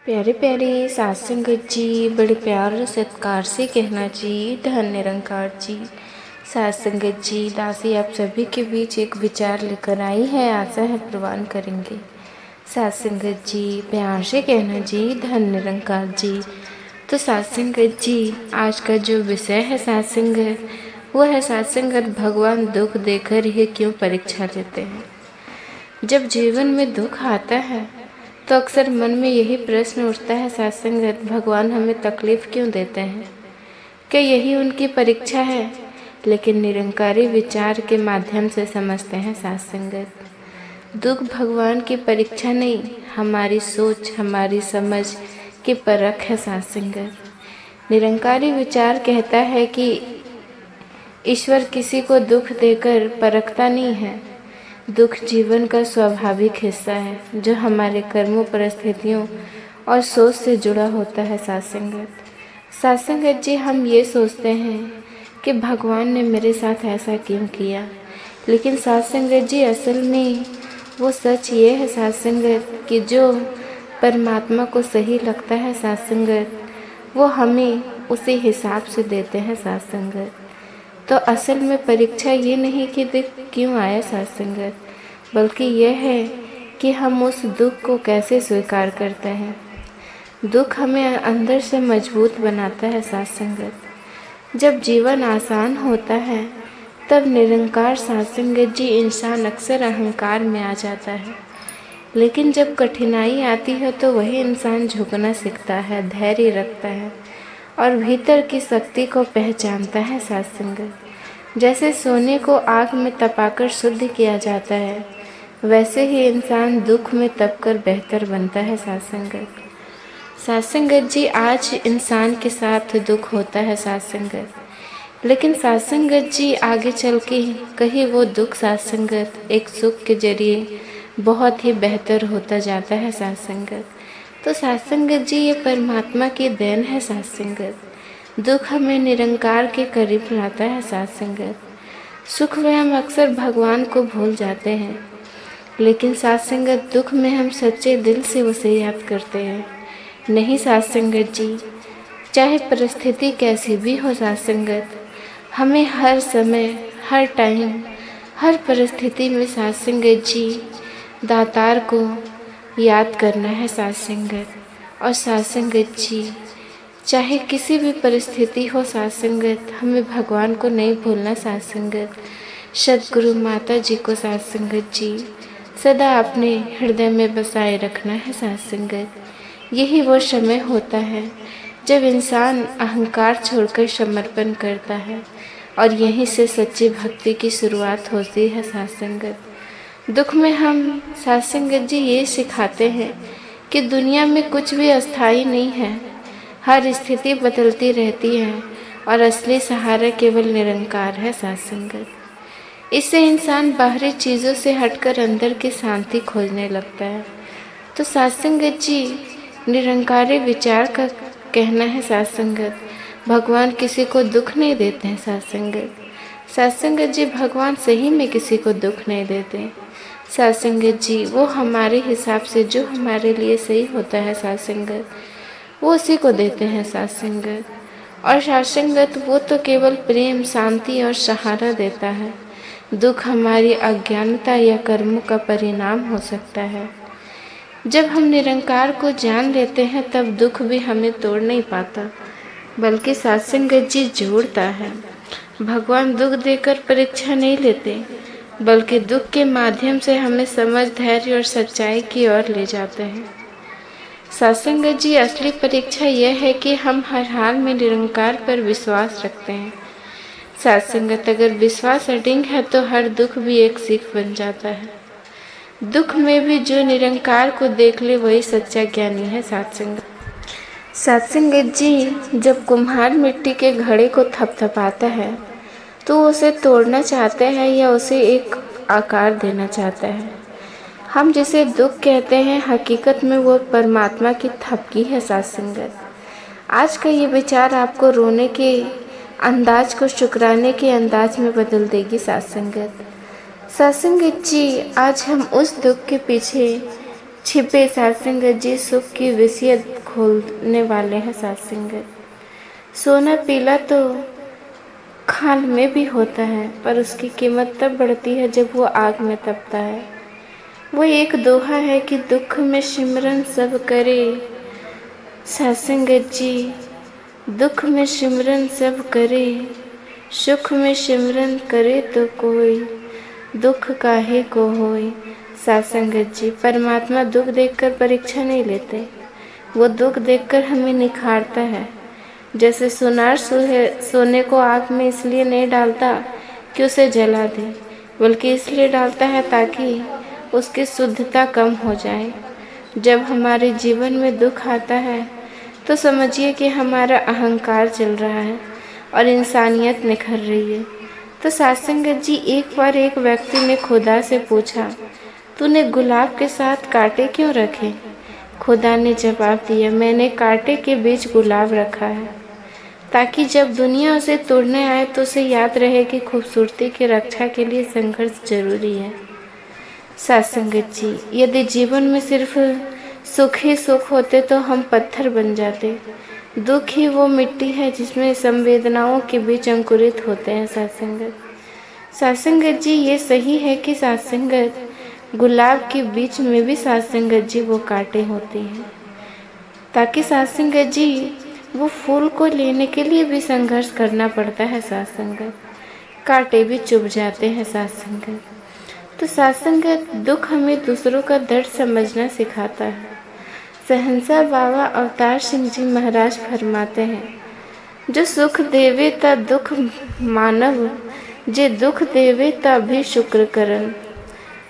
प्यारे प्यारे साथ संगत जी, बड़े प्यार और सत्कार से कहना जी, धन निरंकार जी। साथ संगत जी, दासी आप सभी के बीच एक विचार लेकर आई है, आशा है प्रवान करेंगे। साथ संगत जी, प्यार से कहना जी, धन निरंकार जी। तो साथ संगत जी, आज का जो विषय है साथ संगत, वो है साथ संगत भगवान दुख देकर ही क्यों परीक्षा लेते हैं। जब जीवन में दुख आता है तो अक्सर मन में यही प्रश्न उठता है साथ संगत, भगवान हमें तकलीफ क्यों देते हैं? क्या यही उनकी परीक्षा है? लेकिन निरंकारी विचार के माध्यम से समझते हैं साथ संगत, दुख भगवान की परीक्षा नहीं, हमारी सोच हमारी समझ की परख है साथ संगत। निरंकारी विचार कहता है कि ईश्वर किसी को दुख देकर परखता नहीं है। दुख जीवन का स्वाभाविक हिस्सा है जो हमारे कर्मों, परिस्थितियों और सोच से जुड़ा होता है साथ संगत जी, हम ये सोचते हैं कि भगवान ने मेरे साथ ऐसा क्यों किया, लेकिन साथ संगत जी असल में वो सच ये है साथ संगत कि जो परमात्मा को सही लगता है साथ संगत, वो हमें उसी हिसाब से देते हैं साथ संगत। तो असल में परीक्षा ये नहीं कि दुख क्यों आया साथ संगत, बल्कि यह है कि हम उस दुख को कैसे स्वीकार करते हैं। दुख हमें अंदर से मजबूत बनाता है साथ संगत। जब जीवन आसान होता है तब निरंकार साथ संगत जी इंसान अक्सर अहंकार में आ जाता है, लेकिन जब कठिनाई आती है तो वही इंसान झुकना सीखता है, धैर्य रखता है और भीतर की शक्ति को पहचानता है साथ संगत। जैसे सोने को आग में तपाकर शुद्ध किया जाता है, वैसे ही इंसान दुख में तपकर बेहतर बनता है साथ संगत। साथ संगत जी, आज इंसान के साथ दुख होता है साथ संगत, लेकिन साथ संगत जी आगे चल के कहीं वो दुख साथ संगत एक सुख के जरिए बहुत ही बेहतर होता जाता है साथ संगत। तो साथ संगत जी, ये परमात्मा की देन है साथ संगत। दुख हमें निरंकार के करीब लाता है साथ संगत। सुख में हम अक्सर भगवान को भूल जाते हैं, लेकिन साथ संगत दुख में हम सच्चे दिल से उसे याद करते हैं। नहीं साथ संगत जी, चाहे परिस्थिति कैसी भी हो साथ संगत, हमें हर समय, हर टाइम, हर परिस्थिति में साथ संगत जी दातार को याद करना है साथ संगत। और साथ संगत जी, चाहे किसी भी परिस्थिति हो साथ संगत, हमें भगवान को नहीं भूलना साथ संगत। सद्गुरु माता जी को साथ संगत जी सदा अपने हृदय में बसाए रखना है साथ संगत। यही वो समय होता है जब इंसान अहंकार छोड़कर समर्पण करता है और यहीं से सच्ची भक्ति की शुरुआत होती है साथ संगत। दुख में हम साथ संगत जी ये सिखाते हैं कि दुनिया में कुछ भी अस्थाई नहीं है, हर स्थिति बदलती रहती है और असली सहारा केवल निरंकार है साथ संगत। इससे इंसान बाहरी चीज़ों से हटकर अंदर की शांति खोजने लगता है। तो साथ संगत जी, निरंकारी विचार का कहना है साथ संगत, भगवान किसी को दुख नहीं देते हैं साथ संगत। साथ संगत जी, भगवान सही में किसी को दुख नहीं देते साथ संगत जी। वो हमारे हिसाब से जो हमारे लिए सही होता है साथ संगत, वो उसी को देते हैं साथ संगत। और साथ संगत वो तो केवल प्रेम, शांति और सहारा देता है। दुख हमारी अज्ञानता या कर्मों का परिणाम हो सकता है। जब हम निरंकार को जान लेते हैं तब दुख भी हमें तोड़ नहीं पाता, बल्कि साथ संगत जी जोड़ता है। भगवान दुख देकर परीक्षा नहीं लेते, बल्कि दुख के माध्यम से हमें समझ, धैर्य और सच्चाई की ओर ले जाते हैं। साथ संगत जी, असली परीक्षा यह है कि हम हर हाल में निरंकार पर विश्वास रखते हैं। साथ संगत, अगर विश्वास अडिग है तो हर दुख भी एक सीख बन जाता है। दुख में भी जो निरंकार को देख ले वही सच्चा ज्ञानी है साथ संगत। साथ संगत जी, जब कुम्हार मिट्टी के घड़े को थपथपाता है तो उसे तोड़ना चाहता है या उसे एक आकार देना चाहता है। हम जिसे दुख कहते हैं, हकीकत में वो परमात्मा की थपकी है साथ संगत। आज का ये विचार आपको रोने के अंदाज को शुक्राने के अंदाज में बदल देगी साथ संगत। साथ संगत जी, आज हम उस दुख के पीछे छिपे सात्संगत जी सुख की विषयत खोलने वाले हैं सात्संगत। सोना पीला तो खाल में भी होता है, पर उसकी कीमत तब बढ़ती है जब वो आग में तपता है। वो एक दोहा है कि दुख में सिमरन सब करे सात्संगत जी, दुख में सिमरन सब करे, सुख में सिमरन करे तो कोई दुख काहे को होए। सात्संगत जी, परमात्मा दुख देखकर परीक्षा नहीं लेते, वो दुख देखकर हमें निखारता है। जैसे सुनार सोने को आग में इसलिए नहीं डालता कि उसे जला दे, बल्कि इसलिए डालता है ताकि उसकी शुद्धता कम हो जाए। जब हमारे जीवन में दुख आता है तो समझिए कि हमारा अहंकार चल रहा है और इंसानियत निखर रही है। तो सात्संगत जी, एक बार एक व्यक्ति ने खुदा से पूछा, तूने गुलाब के साथ कांटे क्यों रखे? खुदा ने जवाब दिया, मैंने कांटे के बीच गुलाब रखा है ताकि जब दुनिया उसे तोड़ने आए तो उसे याद रहे कि खूबसूरती की रक्षा के लिए संघर्ष जरूरी है। सात्संगत जी, यदि जीवन में सिर्फ सुख ही सुख होते तो हम पत्थर बन जाते। दुख ही वो मिट्टी है जिसमें संवेदनाओं के बीच अंकुरित होते हैं सात्संगत जी, ये सही है कि सात्संगत गुलाब के बीच में भी सात्संगत जी वो कांटे होते हैं, ताकि सात्संगत जी वो फूल को लेने के लिए भी संघर्ष करना पड़ता है। सात्संगत कांटे भी चुभ जाते हैं सात्संगत। तो सात्संगत दुख हमें दूसरों का दर्द समझना सिखाता है। सहनसा बाबा अवतार सिंह जी महाराज फरमाते हैं, जो सुख देवे ता दुख मानव, जे दुख देवे ता भी शुक्र करन।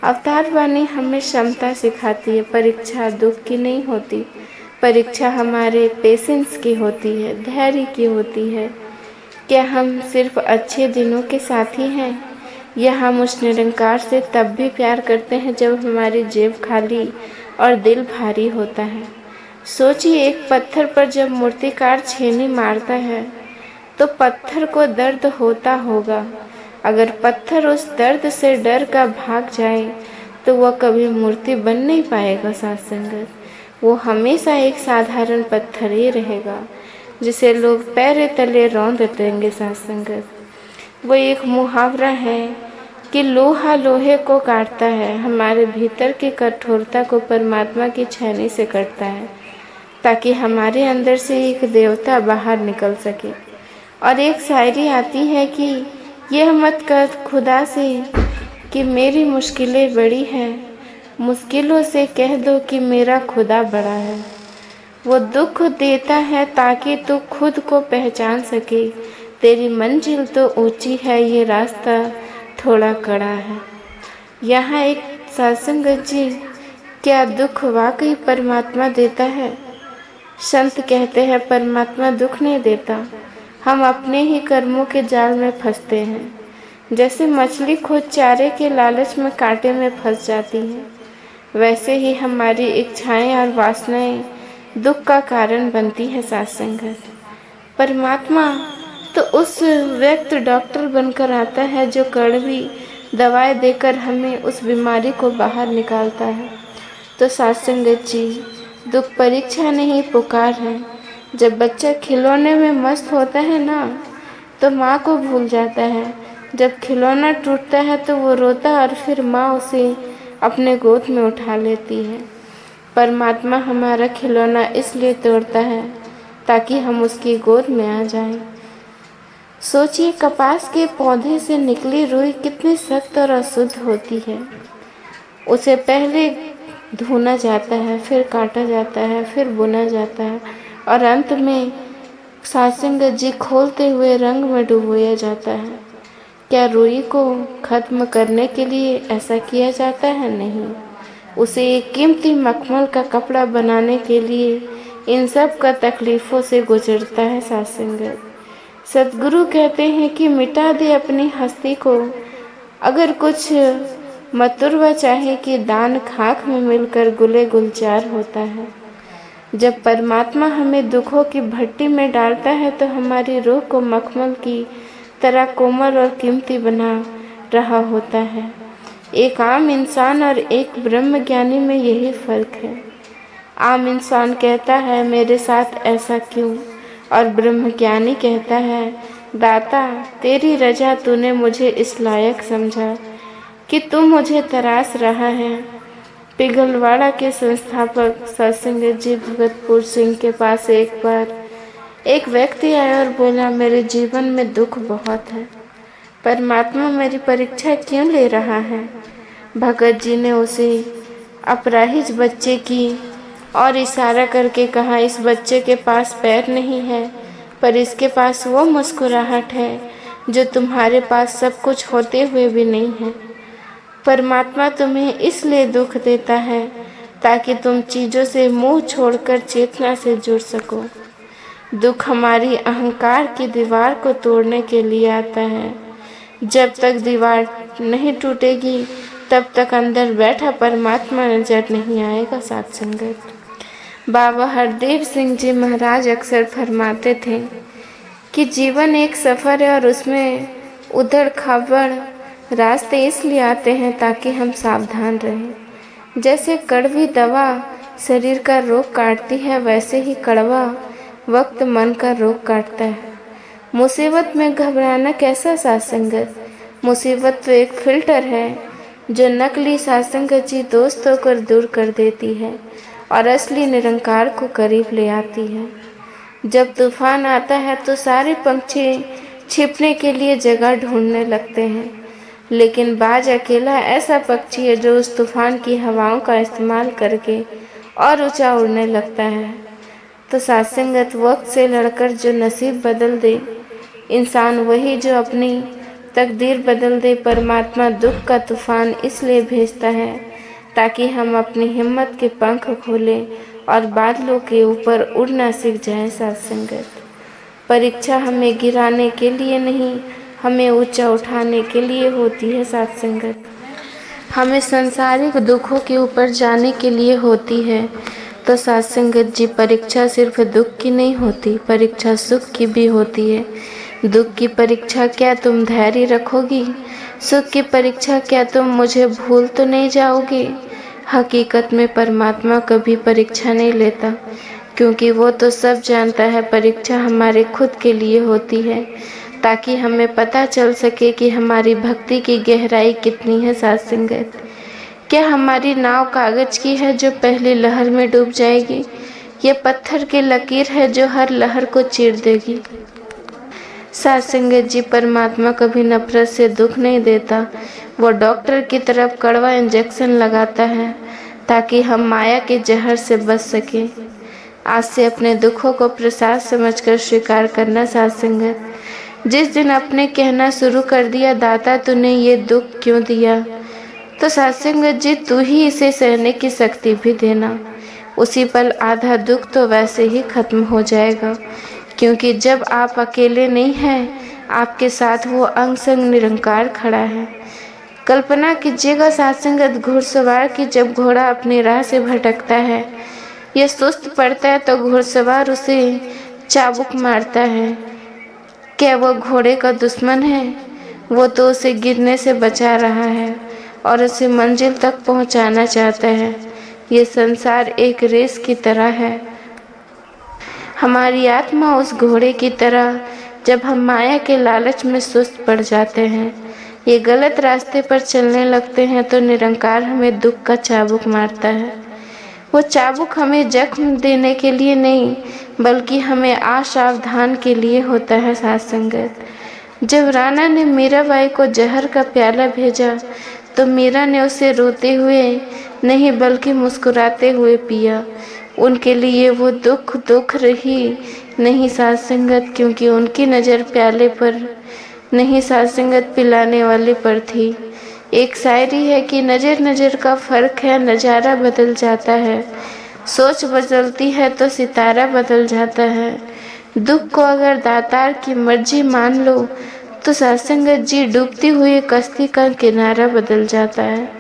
अवतार वाणी हमें क्षमता सिखाती है। परीक्षा दुख की नहीं होती, परीक्षा हमारे पेशेंस की होती है, धैर्य की होती है। क्या हम सिर्फ अच्छे दिनों के साथी हैं, या हम उस निरंकार से तब भी प्यार करते हैं जब हमारी जेब खाली और दिल भारी होता है। सोचिए, एक पत्थर पर जब मूर्तिकार छेनी मारता है तो पत्थर को दर्द होता होगा। अगर पत्थर उस दर्द से डर का भाग जाए तो वह कभी मूर्ति बन नहीं पाएगा सात्संगत। वो हमेशा एक साधारण पत्थर ही रहेगा जिसे लोग पैर तले रौंद देंगे सात्संगत। वो एक मुहावरा है कि लोहा लोहे को काटता है, हमारे भीतर की कठोरता को परमात्मा की छेनी से कटता है ताकि हमारे अंदर से एक देवता बाहर निकल सके। और एक शायरी आती है कि यह मत कर खुदा से कि मेरी मुश्किलें बड़ी हैं, मुश्किलों से कह दो कि मेरा खुदा बड़ा है। वो दुख देता है ताकि तू खुद को पहचान सके, तेरी मंजिल तो ऊंची है, ये रास्ता थोड़ा कड़ा है। यहाँ एक सात्संगत जी, क्या दुख वाकई परमात्मा देता है? संत कहते हैं परमात्मा दुख नहीं देता, हम अपने ही कर्मों के जाल में फंसते हैं। जैसे मछली खुद चारे के लालच में कांटे में फंस जाती है, वैसे ही हमारी इच्छाएं और वासनाएं दुख का कारण बनती है सात्संगत। परमात्मा तो उस व्यक्त डॉक्टर बनकर आता है जो कड़वी दवाएं देकर हमें उस बीमारी को बाहर निकालता है। तो सात्संगत जी, दुख परीक्षा नहीं पुकार है। जब बच्चा खिलौने में मस्त होता है ना तो माँ को भूल जाता है। जब खिलौना टूटता है तो वो रोता और फिर माँ उसे अपने गोद में उठा लेती है। परमात्मा हमारा खिलौना इसलिए तोड़ता है ताकि हम उसकी गोद में आ जाएं। सोचिए, कपास के पौधे से निकली रुई कितनी सख्त और अशुद्ध होती है। उसे पहले धुना जाता है, फिर काटा जाता है, फिर बुना जाता है और अंत में सात्संगत जी खोलते हुए रंग में डुबोया जाता है। क्या रुई को खत्म करने के लिए ऐसा किया जाता है? नहीं, उसे एक कीमती मखमल का कपड़ा बनाने के लिए इन सब का तकलीफ़ों से गुजरता है सात्संगत। सद्गुरु कहते हैं कि मिटा दे अपनी हस्ती को, अगर कुछ मतुरवा चाहे कि दान खाक में मिलकर गुले गुलजार होता है। जब परमात्मा हमें दुखों की भट्टी में डालता है तो हमारी रूह को मखमल की तरह कोमल और कीमती बना रहा होता है। एक आम इंसान और एक ब्रह्मज्ञानी में यही फर्क है। आम इंसान कहता है मेरे साथ ऐसा क्यों, और ब्रह्मज्ञानी कहता है दाता तेरी रजा, तूने मुझे इस लायक समझा कि तू मुझे तराश रहा है। पिघलवाड़ा के संस्थापक सत्संग जी भगतपुर सिंह के पास एक बार एक व्यक्ति आया और बोला मेरे जीवन में दुख बहुत है, परमात्मा मेरी परीक्षा क्यों ले रहा है। भगत जी ने उसे अपराहिज बच्चे की और इशारा करके कहा इस बच्चे के पास पैर नहीं है, पर इसके पास वो मुस्कुराहट है जो तुम्हारे पास सब कुछ होते हुए भी नहीं है। परमात्मा तुम्हें इसलिए दुख देता है ताकि तुम चीज़ों से मुंह छोड़कर चेतना से जुड़ सको। दुख हमारी अहंकार की दीवार को तोड़ने के लिए आता है। जब तक दीवार नहीं टूटेगी तब तक अंदर बैठा परमात्मा नजर नहीं आएगा। साथ संगत बाबा हरदेव सिंह जी महाराज अक्सर फरमाते थे कि जीवन एक सफ़र है और उसमें उधड़ खाबड़ रास्ते इसलिए आते हैं ताकि हम सावधान रहें। जैसे कड़वी दवा शरीर का रोग काटती है, वैसे ही कड़वा वक्त मन का रोग काटता है। मुसीबत में घबराना कैसा सात्संगत? मुसीबत तो एक फिल्टर है जो नकली सात्संगत जी दोस्त होकर दूर कर देती है और असली निरंकार को करीब ले आती है। जब तूफान आता है तो सारे पंछी छिपने के लिए जगह ढूंढने लगते हैं, लेकिन बाज अकेला ऐसा पक्षी है जो उस तूफान की हवाओं का इस्तेमाल करके और ऊंचा उड़ने लगता है। तो सात्संगत वक्त से लड़कर जो नसीब बदल दे, इंसान वही जो अपनी तकदीर बदल दे। परमात्मा दुख का तूफान इसलिए भेजता है ताकि हम अपनी हिम्मत के पंख खोलें और बादलों के ऊपर उड़ना सीख जाएं। सात्संगत परीक्षा हमें गिराने के लिए नहीं, हमें ऊंचा उठाने के लिए होती है। सात्संगत हमें सांसारिक दुखों के ऊपर जाने के लिए होती है। तो सात्संगत जी परीक्षा सिर्फ दुख की नहीं होती, परीक्षा सुख की भी होती है। दुख की परीक्षा क्या तुम धैर्य रखोगी? सुख की परीक्षा क्या तुम मुझे भूल तो नहीं जाओगी? हकीकत में परमात्मा कभी परीक्षा नहीं लेता, क्योंकि वो तो सब जानता है। परीक्षा हमारे खुद के लिए होती है ताकि हमें पता चल सके कि हमारी भक्ति की गहराई कितनी है। सात्संगत क्या हमारी नाव कागज की है जो पहली लहर में डूब जाएगी, ये पत्थर की लकीर है जो हर लहर को चीर देगी? सात्संगत जी परमात्मा कभी नफरत से दुख नहीं देता, वो डॉक्टर की तरफ कड़वा इंजेक्शन लगाता है ताकि हम माया के जहर से बच सकें। आज से अपने दुखों को प्रसाद समझकर स्वीकार करना। सात्संगत जिस दिन आपने कहना शुरू कर दिया दाता तूने ये दुख क्यों दिया, तो सात्संगत जी तू ही इसे सहने की शक्ति भी देना। उसी पल आधा दुख तो वैसे ही खत्म हो जाएगा, क्योंकि जब आप अकेले नहीं हैं, आपके साथ वो अंग संग निरंकार खड़ा है। कल्पना कीजिएगा सात्संगत घुड़सवार की, जब घोड़ा अपनी राह से भटकता है, ये सुस्त पड़ता है तो घुड़सवार उसे चाबुक मारता है। क्या वो घोड़े का दुश्मन है? वो तो उसे गिरने से बचा रहा है और उसे मंजिल तक पहुंचाना चाहता है। ये संसार एक रेस की तरह है। हमारी आत्मा उस घोड़े की तरह जब हम माया के लालच में सुस्त पड़ जाते हैं, ये गलत रास्ते पर चलने लगते हैं, तो निरंकार हमें दुख का चाबुक मारता है। वो चाबुक हमें जख्म देने के लिए नहीं, बल्कि हमें असावधान के लिए होता है। सात्संगत जब राणा ने मीराबाई को जहर का प्याला भेजा तो मीरा ने उसे रोते हुए नहीं बल्कि मुस्कुराते हुए पिया। उनके लिए वो दुख रही नहीं सात्संगत, क्योंकि उनकी नज़र प्याले पर नहीं सात्संगत पिलाने वाले पर थी। एक शायरी है कि नज़र का फ़र्क है, नज़ारा बदल जाता है, सोच बदलती है तो सितारा बदल जाता है। दुख को अगर दातार की मर्जी मान लो तो सात्संगत जी डूबती हुई कश्ती का किनारा बदल जाता है।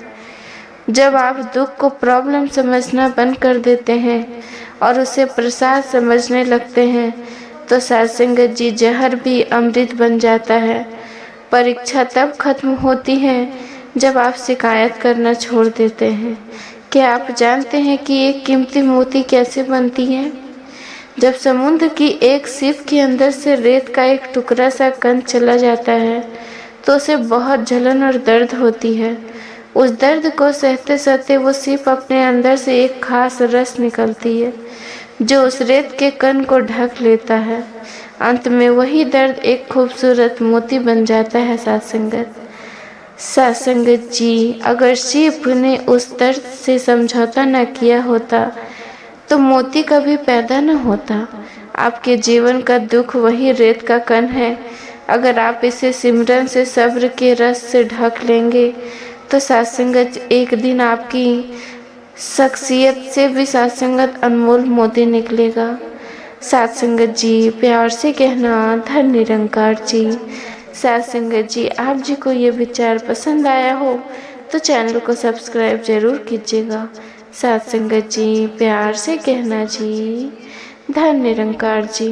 जब आप दुख को प्रॉब्लम समझना बंद कर देते हैं और उसे प्रसाद समझने लगते हैं, तो सात्संगत जी जहर भी अमृत बन जाता है। परीक्षा तब खत्म होती है जब आप शिकायत करना छोड़ देते हैं। क्या आप जानते हैं कि एक कीमती मोती कैसे बनती है? जब समुद्र की एक शिप के अंदर से रेत का एक टुकड़ा सा कण चला जाता है तो उसे बहुत जलन और दर्द होती है। उस दर्द को सहते सहते वो शिप अपने अंदर से एक खास रस निकलती है जो उस रेत के कण को ढक लेता है। अंत में वही दर्द एक खूबसूरत मोती बन जाता है। सासंगत जी, अगर शिप ने उस दर्द से समझौता न किया होता तो मोती कभी पैदा न होता। आपके जीवन का दुख वही रेत का कण है। अगर आप इसे सिमरन से सब्र के रस से ढक लेंगे तो सासंगत एक दिन आपकी शख्सियत से भी सासंगत अनमोल मोती निकलेगा। सासंगत जी, प्यार से कहना धन निरंकार जी। सासंगत जी, आप जी को ये विचार पसंद आया हो तो चैनल को सब्सक्राइब जरूर कीजिएगा। सासंगत जी, प्यार से कहना जी। धन निरंकार जी।